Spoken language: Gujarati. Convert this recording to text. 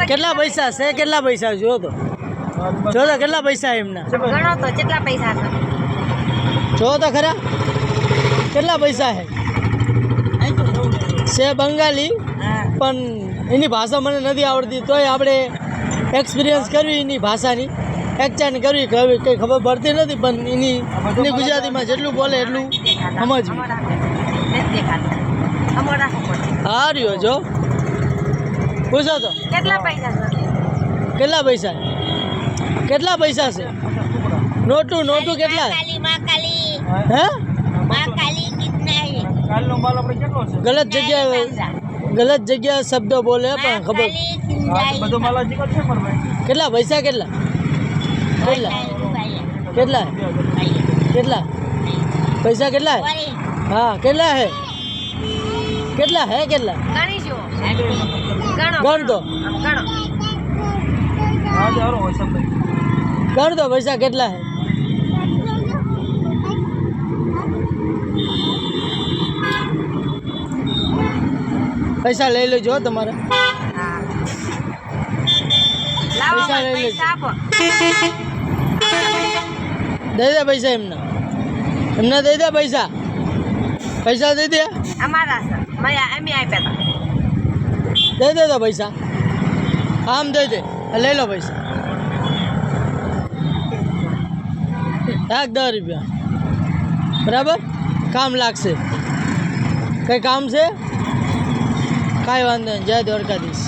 કેટલા પૈસા છે? કેટલા પૈસા જો તો કેટલા પૈસા એમના ગણો તો કેટલા પૈસા છે? જો તો ખરા કેટલા પૈસા છે બંગાળી, પણ એની ભાષા મને નથી આવડતી, તોય આપણે એક્સપિરિયન્સ કરવી એની ભાષાની, એક્સચેન્જ કરવી, કંઈ ખબર પડતી નથી, પણ એની ગુજરાતીમાં જેટલું બોલે એટલું સમજવું. હા રહ્યો જો પૂછો તો કેટલા પૈસા છે? કેટલા પૈસા? કેટલા પૈસા છે? નોટું નોટું કેટલા? હે ગલત જગ્યાએ શબ્દો બોલે પણ ખબર. કેટલા પૈસા? કેટલા કેટલા કેટલા કેટલા પૈસા? કેટલા હે? હા કેટલા હે? કેટલા હે? કેટલા ગણ દો, ગણ દો પૈસા કેટલા હે? પૈસા લઈ લેજો તમારે, પૈસા લઈ લેજો. દઈ દે પૈસા એમને, એમને દઈ દે પૈસા, પૈસા દઈ દે. અમારા છે, અમે આપ્યા દઈ દે તો પૈસા, આમ દઈ દે, લઈ લો પૈસા. 10 રૂપિયા બરાબર, કામ લાગશે. કંઈ કામ છે? કાંઈ વાંધો નહીં. જય દ્વારકાધીશ.